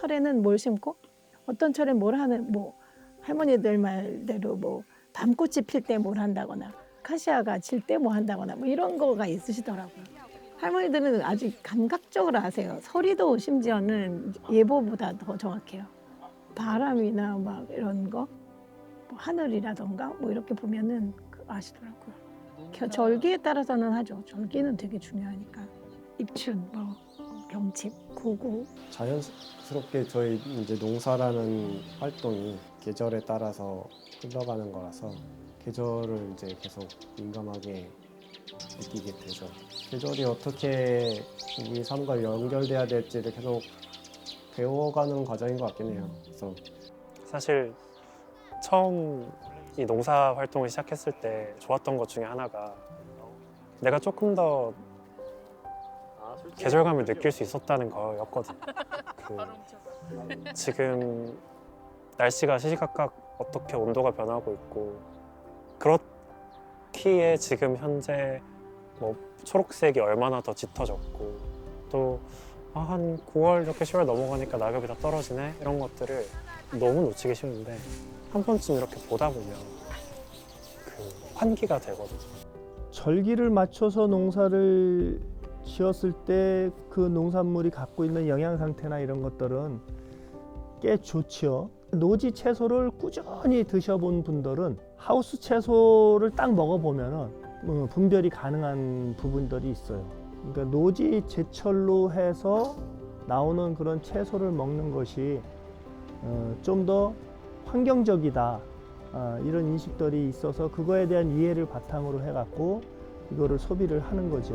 철에는 뭘 심고 어떤 철에 뭘 하는 뭐 할머니들 말대로 뭐 밤꽃이 필 때 뭘 한다거나 카시아가 질 때 뭐 한다거나 뭐 이런 거가 있으시더라고요. 할머니들은 아주 감각적으로 아세요. 서리도 심지어는 예보보다 더 정확해요. 바람이나 막 이런 거, 뭐 하늘이라던가 뭐 이렇게 보면은 아시더라고요. 절기에 따라서는 하죠. 절기는 되게 중요하니까. 입춘, 뭐 경칩, 구구. 자연스럽게 저희 이제 농사라는 활동이 계절에 따라서 흘러가는 거라서 계절을 이제 계속 민감하게 느끼게 되죠. 계절이 어떻게 우리 삶과 연결돼야 될지를 계속 배워가는 과정인 것 같긴 해요. 그래서 사실 처음 이 농사 활동을 시작했을 때 좋았던 것 중에 하나가 내가 조금 더 계절감을 느낄 수 있었다는 거였거든. 지금 날씨가 시시각각 어떻게 온도가 변하고 있고 그렇기에 지금 현재 뭐 초록색이 얼마나 더 짙어졌고 또 한 9월 이렇게 10월 넘어가니까 낙엽이 다 떨어지네 이런 것들을 너무 놓치기 쉬운데 한 번쯤 이렇게 보다 보면 그 환기가 되거든요. 절기를 맞춰서 농사를 지었을 때 그 농산물이 갖고 있는 영양 상태나 이런 것들은 꽤 좋지요. 노지 채소를 꾸준히 드셔본 분들은 하우스 채소를 딱 먹어보면은 분별이 가능한 부분들이 있어요. 그러니까 노지 제철로 해서 나오는 그런 채소를 먹는 것이 좀 더 환경적이다. 이런 인식들이 있어서 그거에 대한 이해를 바탕으로 해갖고 이거를 소비를 하는 거죠.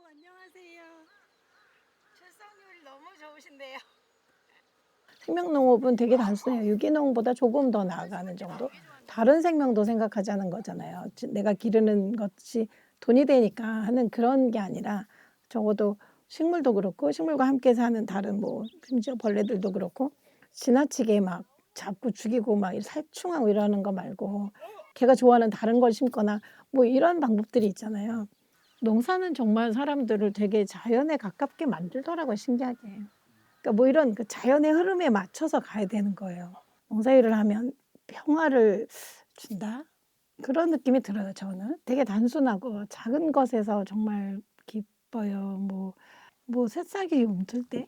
안녕하세요. 출산율 너무 좋으신데요. 생명농업은 되게 단순해요. 유기농보다 조금 더 나아가는 정도. 다른 생명도 생각하자는 거잖아요. 내가 기르는 것이 돈이 되니까 하는 그런 게 아니라 적어도 식물도 그렇고 식물과 함께 사는 다른 뭐 심지어 벌레들도 그렇고 지나치게 막 잡고 죽이고 막 살충하고 이러는 거 말고 걔가 좋아하는 다른 걸 심거나 뭐 이런 방법들이 있잖아요. 농사는 정말 사람들을 되게 자연에 가깝게 만들더라고요, 신기하게. 그러니까 뭐 이런 그 자연의 흐름에 맞춰서 가야 되는 거예요. 농사일을 하면 평화를 준다? 그런 느낌이 들어요, 저는. 되게 단순하고 작은 것에서 정말 기뻐요. 뭐 새싹이 움틀 때?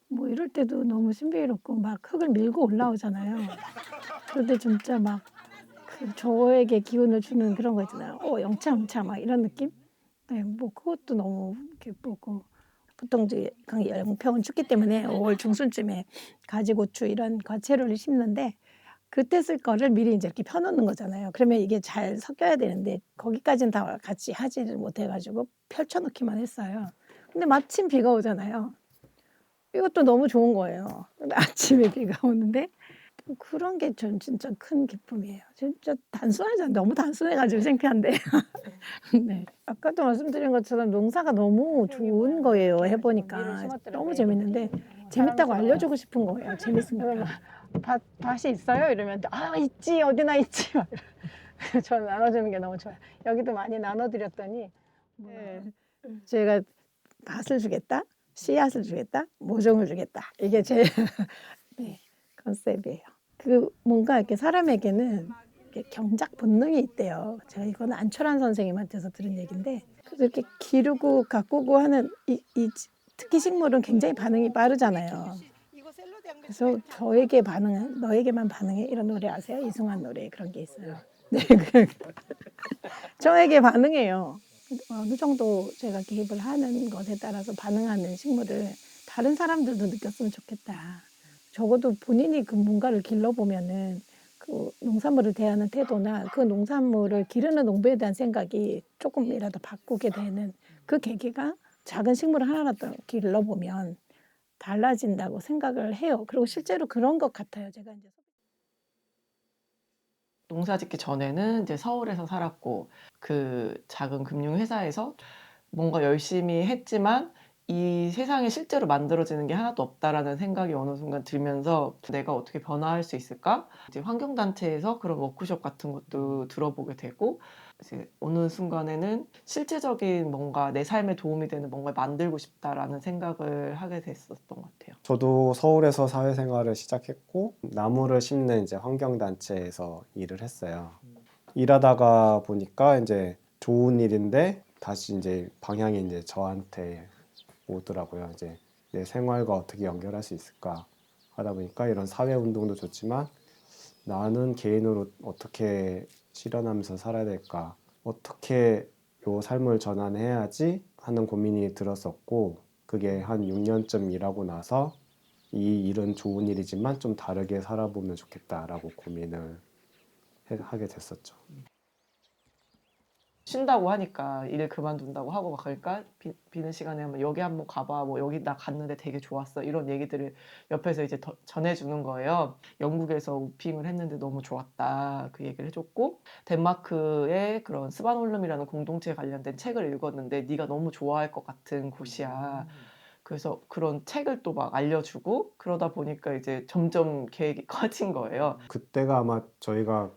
뭐 이럴 때도 너무 신비롭고 막 흙을 밀고 올라오잖아요. 그런데 진짜 막 그 저에게 기운을 주는 그런 거 있잖아요. 영차 막 이런 느낌? 네, 뭐 그것도 너무 기쁘고 보통 이제 영평은 춥기 때문에 5월 중순쯤에 가지고추 이런 과채류를 심는데 그때 쓸 거를 미리 이제 이렇게 펴놓는 거잖아요. 그러면 이게 잘 섞여야 되는데 거기까지는 다 같이 하지를 못해가지고 펼쳐놓기만 했어요. 근데 마침 비가 오잖아요. 이것도 너무 좋은 거예요. 근데 아침에 비가 오는데 그런 게 전 진짜 큰 기쁨이에요. 진짜 단순하잖아요. 너무 단순해가지고 창피한데. 네. 아까도 말씀드린 것처럼 농사가 너무 좋은 거예요. 해보니까 너무 재밌는데 재밌다고 알려주고 싶은 거예요. 재밌으니까. 밭이 있어요? 이러면 있지 어디나 있지. 저는 나눠주는 게 너무 좋아요. 여기도 많이 나눠드렸더니 제가 밭을 주겠다, 씨앗을 주겠다, 모종을 주겠다. 이게 제 네, 컨셉이에요. 그 뭔가 이렇게 사람에게는 이렇게 경작 본능이 있대요. 제가 이거는 안철환 선생님한테서 들은 얘기인데 그래서 이렇게 기르고 가꾸고 하는 특히 식물은 굉장히 반응이 빠르잖아요. 그래서 저에게 반응은 너에게만 반응해 이런 노래 아세요? 이승환 노래 그런 게 있어요. 네, 저에게 반응해요. 어느 정도 제가 개입을 하는 것에 따라서 반응하는 식물을 다른 사람들도 느꼈으면 좋겠다. 적어도 본인이 그 뭔가를 길러보면은 그 농산물을 대하는 태도나 그 농산물을 기르는 농부에 대한 생각이 조금이라도 바꾸게 되는 그 계기가 작은 식물을 하나라도 길러보면 달라진다고 생각을 해요. 그리고 실제로 그런 것 같아요. 제가 이제 농사 짓기 전에는 이제 서울에서 살았고 그 작은 금융회사에서 뭔가 열심히 했지만 이 세상에 실제로 만들어지는 게 하나도 없다라는 생각이 어느 순간 들면서 내가 어떻게 변화할 수 있을까? 이제 환경단체에서 그런 워크숍 같은 것도 들어보게 되고 이제 어느 순간에는 실제적인 뭔가 내 삶에 도움이 되는 뭔가를 만들고 싶다라는 생각을 하게 됐었던 것 같아요. 저도 서울에서 사회생활을 시작했고 나무를 심는 이제 환경단체에서 일을 했어요. 일하다가 보니까 이제 좋은 일인데 다시 이제 방향이 이제 저한테 오더라고요. 이제 내 생활과 어떻게 연결할 수 있을까 하다 보니까 이런 사회 운동도 좋지만 나는 개인으로 어떻게 실현하면서 살아야 될까? 어떻게 요 삶을 전환해야지 하는 고민이 들었었고 그게 한 6년쯤 일하고 나서 이 일은 좋은 일이지만 좀 다르게 살아보면 좋겠다라고 고민을 하게 됐었죠. 쉰다고 하니까 일 그만둔다고 하고 막 그러니까 비는 시간에 하면 여기 한번 가봐 뭐 여기 나 갔는데 되게 좋았어 이런 얘기들을 옆에서 이제 전해주는 거예요. 영국에서 우핑을 했는데 너무 좋았다 그 얘기를 해줬고 덴마크의 그런 스반홀름이라는 공동체에 관련된 책을 읽었는데 네가 너무 좋아할 것 같은 곳이야. 그래서 그런 책을 또 막 알려주고 그러다 보니까 이제 점점 계획이 커진 거예요. 그때가 아마 저희가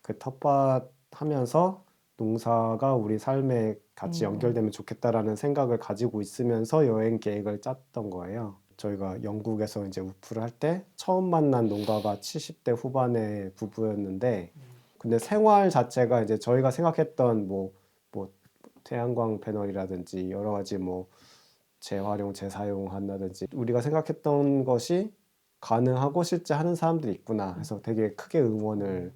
그 텃밭 하면서 농사가 우리 삶에 같이 연결되면 좋겠다라는 생각을 가지고 있으면서 여행 계획을 짰던 거예요. 저희가 영국에서 이제 우프를 할 때 처음 만난 농가가 70대 후반의 부부였는데 근데 생활 자체가 이제 저희가 생각했던 뭐 태양광 패널이라든지 여러 가지 뭐 재활용, 재사용한다든지 우리가 생각했던 것이 가능하고 실제 하는 사람들이 있구나 해서 되게 크게 응원을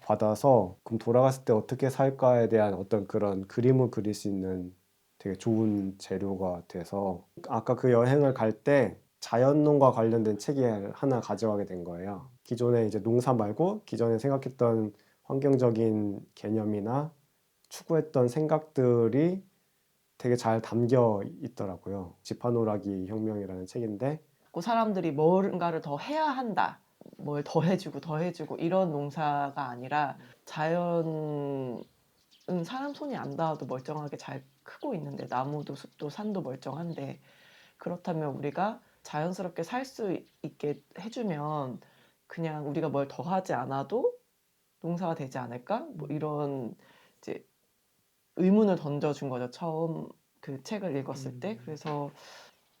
받아서 그럼 돌아갔을 때 어떻게 살까에 대한 어떤 그런 그림을 그릴 수 있는 되게 좋은 재료가 돼서 아까 그 여행을 갈 때 자연농과 관련된 책이 하나 가져가게 된 거예요. 기존에 이제 농사 말고 기존에 생각했던 환경적인 개념이나 추구했던 생각들이 되게 잘 담겨 있더라고요. 지파노라기 혁명이라는 책인데 그 사람들이 뭔가를 더 해야 한다. 뭘 더 해주고 더 해주고 이런 농사가 아니라 자연은 사람 손이 안 닿아도 멀쩡하게 잘 크고 있는데 나무도 숲도 산도 멀쩡한데 그렇다면 우리가 자연스럽게 살 수 있게 해주면 그냥 우리가 뭘 더 하지 않아도 농사가 되지 않을까? 뭐 이런 이제 의문을 던져준 거죠. 처음 그 책을 읽었을 때. 그래서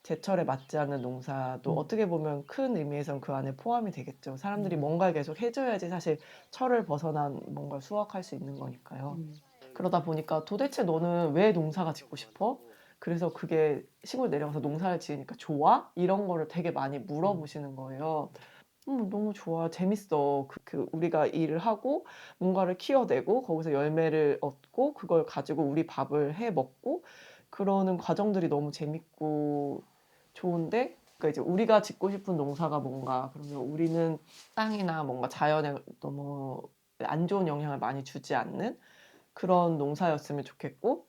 제철에 맞지 않는 농사도 어떻게 보면 큰 의미에선 그 안에 포함이 되겠죠. 사람들이 뭔가를 계속 해줘야지 사실 철을 벗어난 뭔가를 수확할 수 있는 거니까요. 그러다 보니까 도대체 너는 왜 농사가 짓고 싶어? 그래서 그게 시골 내려가서 농사를 지으니까 좋아? 이런 거를 되게 많이 물어보시는 거예요. 너무 좋아. 재밌어. 우리가 일을 하고 뭔가를 키워내고 거기서 열매를 얻고 그걸 가지고 우리 밥을 해 먹고 그러는 과정들이 너무 재밌고 좋은데 그러니까 이제 우리가 짓고 싶은 농사가 뭔가 그러면 우리는 땅이나 뭔가 자연에 너무 안 좋은 영향을 많이 주지 않는 그런 농사였으면 좋겠고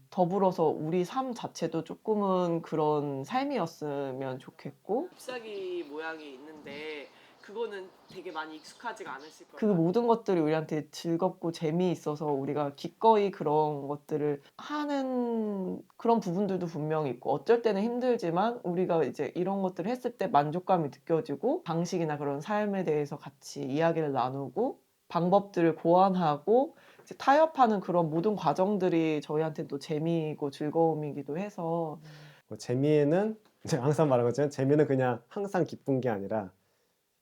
더불어서 우리 삶 자체도 조금은 그런 삶이었으면 좋겠고 잎사귀 모양이 있는데 그거는 되게 많이 익숙하지가 않으실 거예요. 그 모든 것들이 우리한테 즐겁고 재미있어서 우리가 기꺼이 그런 것들을 하는 그런 부분들도 분명히 있고 어쩔 때는 힘들지만 우리가 이제 이런 것들을 했을 때 만족감이 느껴지고 방식이나 그런 삶에 대해서 같이 이야기를 나누고 방법들을 고안하고 이제 타협하는 그런 모든 과정들이 저희한테도 재미이고 즐거움이기도 해서 뭐 재미는 이제 항상 말하는 것처럼 재미는 그냥 항상 기쁜 게 아니라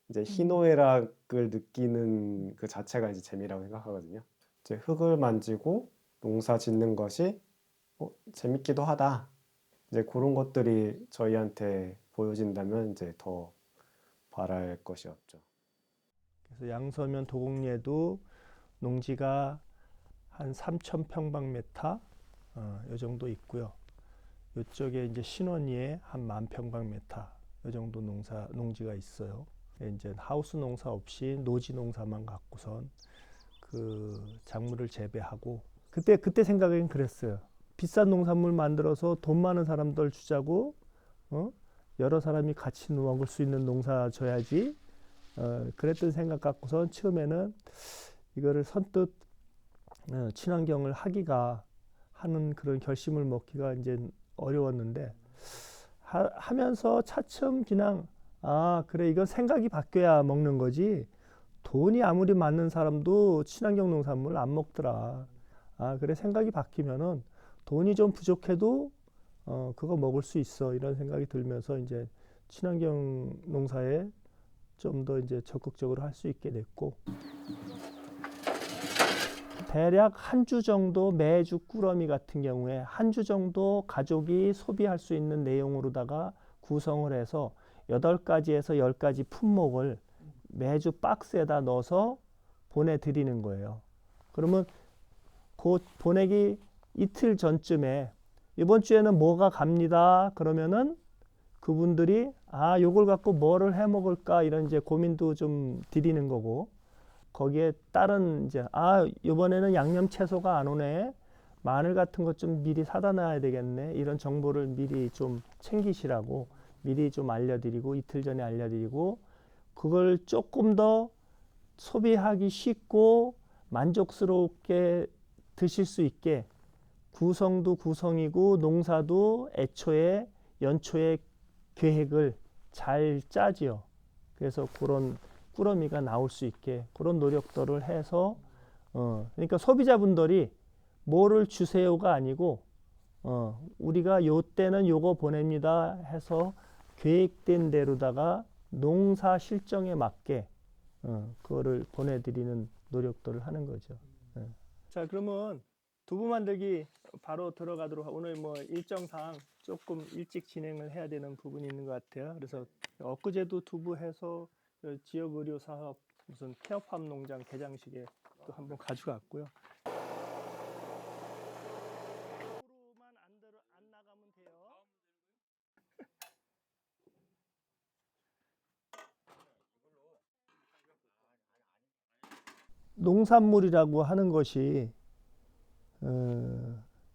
이제 희노애락을 느끼는 그 자체가 이제 재미라고 생각하거든요. 이제 흙을 만지고 농사 짓는 것이 재밌기도 하다. 이제 그런 것들이 저희한테 보여진다면 이제 더 바랄 것이 없죠. 그래서 양서면 도곡리에도 농지가 한 3,000평방미터 이 정도 있고요. 이쪽에 이제 신원리에 한 10,000평방미터 이 정도 농지가 있어요. 이제 하우스 농사 없이 노지 농사만 갖고선 그 작물을 재배하고 그때 생각엔 그랬어요. 비싼 농산물 만들어서 돈 많은 사람들 주자고 여러 사람이 같이 먹을 수 있는 농사 줘야지 그랬던 생각 갖고선 처음에는 이거를 선뜻 친환경을 하는 그런 결심을 먹기가 이제 어려웠는데 하면서 차츰 그냥 아 그래 이건 생각이 바뀌어야 먹는 거지 돈이 아무리 많은 사람도 친환경 농산물 안 먹더라. 아 그래 생각이 바뀌면은 돈이 좀 부족해도 그거 먹을 수 있어 이런 생각이 들면서 이제 친환경 농사에 좀 더 이제 적극적으로 할 수 있게 됐고 대략 한 주 정도 매주 꾸러미 같은 경우에 한 주 정도 가족이 소비할 수 있는 내용으로다가 구성을 해서 8가지에서 10가지 품목을 매주 박스에다 넣어서 보내드리는 거예요. 그러면 그 보내기 이틀 전쯤에 이번 주에는 뭐가 갑니다. 그러면은 그분들이 아 요걸 갖고 뭐를 해 먹을까 이런 이제 고민도 좀 드리는 거고 거기에 따른 이제 아 이번에는 양념 채소가 안 오네 마늘 같은 것 좀 미리 사다 놔야 되겠네 이런 정보를 미리 좀 챙기시라고 미리 좀 알려드리고 이틀 전에 알려드리고 그걸 조금 더 소비하기 쉽고 만족스럽게 드실 수 있게 구성도 구성이고 농사도 애초에 연초에 계획을 잘 짜지요. 그래서 그런 꾸러미가 나올 수 있게 그런 노력들을 해서 그러니까 소비자분들이 뭐를 주세요가 아니고 우리가 요 때는 요거 보냅니다 해서 계획된 대로다가 농사 실정에 맞게 그거를 보내드리는 노력들을 하는 거죠. 자 그러면 두부 만들기 바로 들어가도록 오늘 뭐 일정상 조금 일찍 진행을 해야 되는 부분이 있는 것 같아요. 그래서 엊그제도 두부 해서 지역 의료 사업 무슨 케어팜 농장 개장식에 또 한번 가져갔고요. 도로만 안 나가면 돼요. 농산물이라고 하는 것이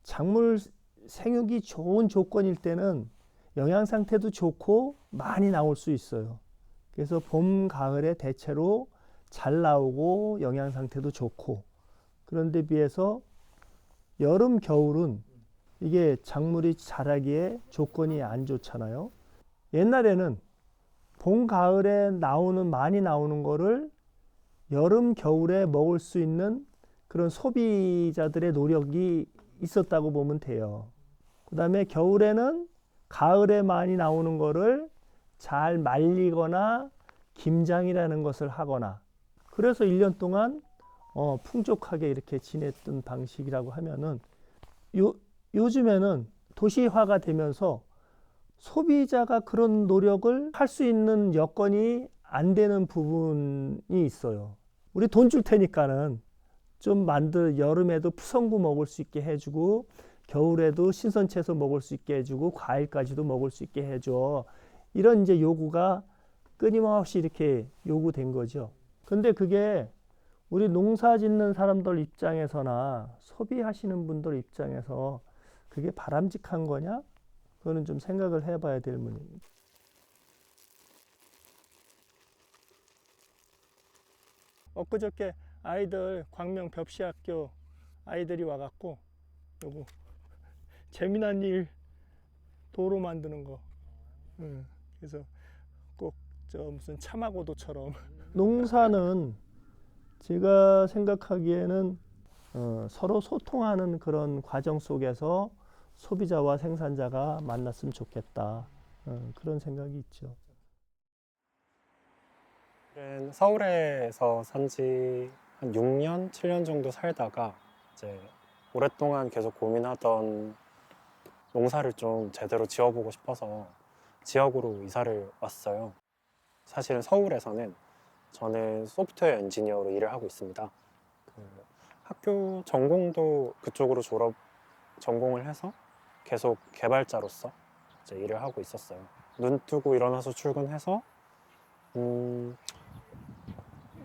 작물 생육이 좋은 조건일 때는 영양 상태도 좋고 많이 나올 수 있어요. 그래서 봄, 가을에 대체로 잘 나오고 영양 상태도 좋고 그런데 비해서 여름, 겨울은 이게 작물이 자라기에 조건이 안 좋잖아요. 옛날에는 봄, 가을에 많이 나오는 거를 여름, 겨울에 먹을 수 있는 그런 소비자들의 노력이 있었다고 보면 돼요. 그 다음에 겨울에는 가을에 많이 나오는 거를 잘 말리거나 김장이라는 것을 하거나 그래서 1년 동안 풍족하게 이렇게 지냈던 방식이라고 하면은 요즘에는 도시화가 되면서 소비자가 그런 노력을 할 수 있는 여건이 안 되는 부분이 있어요. 우리 돈 줄 테니까는 좀 여름에도 푸성구 먹을 수 있게 해주고 겨울에도 신선 채소 먹을 수 있게 해주고 과일까지도 먹을 수 있게 해줘. 이런 이제 요구가 끊임없이 이렇게 요구된 거죠. 근데 그게 우리 농사 짓는 사람들 입장에서나 소비하시는 분들 입장에서 그게 바람직한 거냐? 그거는 좀 생각을 해봐야 될 문제입니다. 엊그저께 아이들 광명 벽시학교 아이들이 와갖고 요거 재미난 일 도로 만드는 거 그래서 꼭 저 무슨 참하고도처럼 농사는 제가 생각하기에는 서로 소통하는 그런 과정 속에서 소비자와 생산자가 만났으면 좋겠다 그런 생각이 있죠. 서울에서 산지 한 6년, 7년 정도 살다가 이제 오랫동안 계속 고민하던 농사를 좀 제대로 지어보고 싶어서 지역으로 이사를 왔어요. 사실은 서울에서는 저는 소프트웨어 엔지니어로 일을 하고 있습니다. 학교 전공도 그쪽으로 전공을 해서 계속 개발자로서 이제 일을 하고 있었어요. 눈 뜨고 일어나서 출근해서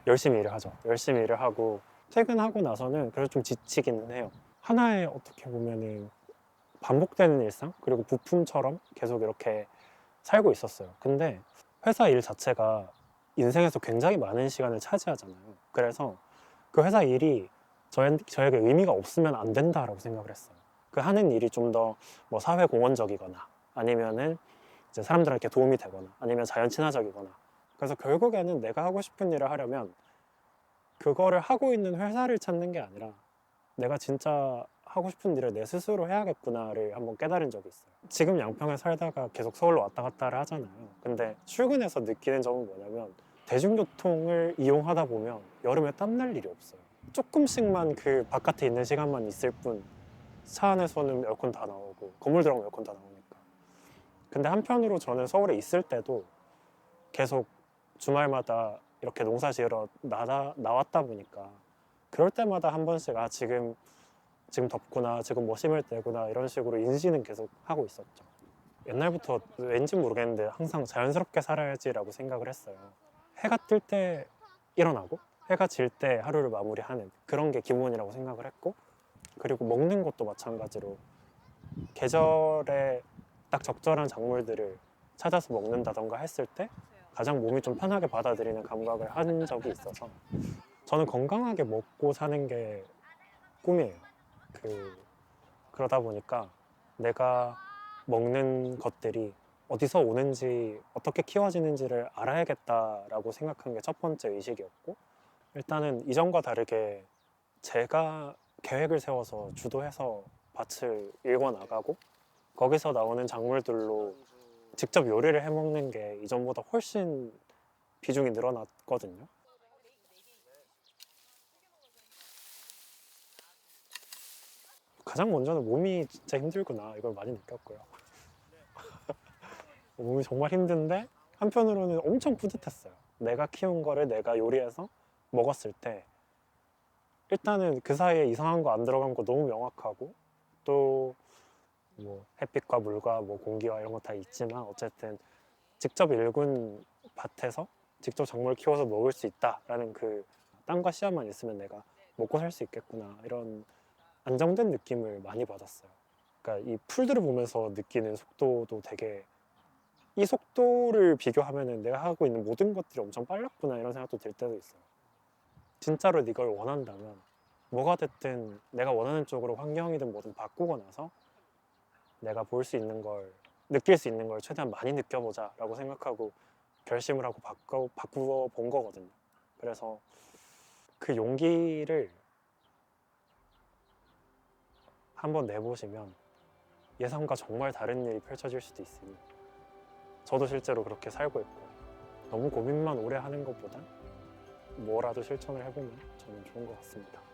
열심히 일을 하죠. 열심히 일을 하고 퇴근하고 나서는 그래도 좀 지치기는 해요. 하나의 어떻게 보면은 반복되는 일상 그리고 부품처럼 계속 이렇게 살고 있었어요. 근데 회사 일 자체가 인생에서 굉장히 많은 시간을 차지하잖아요. 그래서 그 회사 일이 저에게 의미가 없으면 안 된다라고 생각을 했어요. 그 하는 일이 좀 더 뭐 사회 공헌적이거나 아니면은 이제 사람들한테 도움이 되거나 아니면 자연 친화적이거나. 그래서 결국에는 내가 하고 싶은 일을 하려면 그거를 하고 있는 회사를 찾는 게 아니라 내가 진짜 하고 싶은 일을 내 스스로 해야겠구나를 한번 깨달은 적이 있어요. 지금 양평에 살다가 계속 서울로 왔다 갔다를 하잖아요. 근데 출근해서 느끼는 점은 뭐냐면 대중교통을 이용하다 보면 여름에 땀날 일이 없어요. 조금씩만 그 바깥에 있는 시간만 있을 뿐 차 안에서는 에어컨 다 나오고 건물 들어가면 에어컨 다 나오니까. 근데 한편으로 저는 서울에 있을 때도 계속 주말마다 이렇게 농사 지으러 나왔다 보니까 그럴 때마다 한 번씩 지금 덥구나, 지금 뭐 심을 때구나 이런 식으로 인지는 계속 하고 있었죠. 옛날부터 왠지 모르겠는데 항상 자연스럽게 살아야지라고 생각을 했어요. 해가 뜰 때 일어나고 해가 질 때 하루를 마무리하는 그런 게 기본이라고 생각을 했고, 그리고 먹는 것도 마찬가지로 계절에 딱 적절한 작물들을 찾아서 먹는다던가 했을 때 가장 몸이 좀 편하게 받아들이는 감각을 한 적이 있어서 저는 건강하게 먹고 사는 게 꿈이에요. 그러다 보니까 내가 먹는 것들이 어디서 오는지 어떻게 키워지는지를 알아야겠다라고 생각한 게 첫 번째 의식이었고, 일단은 이전과 다르게 제가 계획을 세워서 주도해서 밭을 일궈 나가고 거기서 나오는 작물들로 직접 요리를 해 먹는 게 이전보다 훨씬 비중이 늘어났거든요. 가장 먼저는 몸이 진짜 힘들구나 이걸 많이 느꼈고요. 몸이 정말 힘든데 한편으로는 엄청 뿌듯했어요. 내가 키운 거를 내가 요리해서 먹었을 때 일단은 그 사이에 이상한 거 안 들어간 거 너무 명확하고, 또 뭐 햇빛과 물과 뭐 공기와 이런 거 다 있지만 어쨌든 직접 일군 밭에서 직접 작물 키워서 먹을 수 있다라는 그 땅과 씨앗만 있으면 내가 먹고 살 수 있겠구나 이런 안정된 느낌을 많이 받았어요. 그러니까 이 풀들을 보면서 느끼는 속도도 되게, 이 속도를 비교하면은 내가 하고 있는 모든 것들이 엄청 빨랐구나 이런 생각도 들 때도 있어요. 진짜로 이걸 원한다면 뭐가 됐든 내가 원하는 쪽으로 환경이든 뭐든 바꾸고 나서 내가 볼 수 있는 걸, 느낄 수 있는 걸 최대한 많이 느껴보자 라고 생각하고 결심을 하고 바꾸어 본 거거든요. 그래서 그 용기를 한번 내보시면 예상과 정말 다른 일이 펼쳐질 수도 있으니, 저도 실제로 그렇게 살고 있고 너무 고민만 오래 하는 것보다 뭐라도 실천을 해보면 저는 좋은 것 같습니다.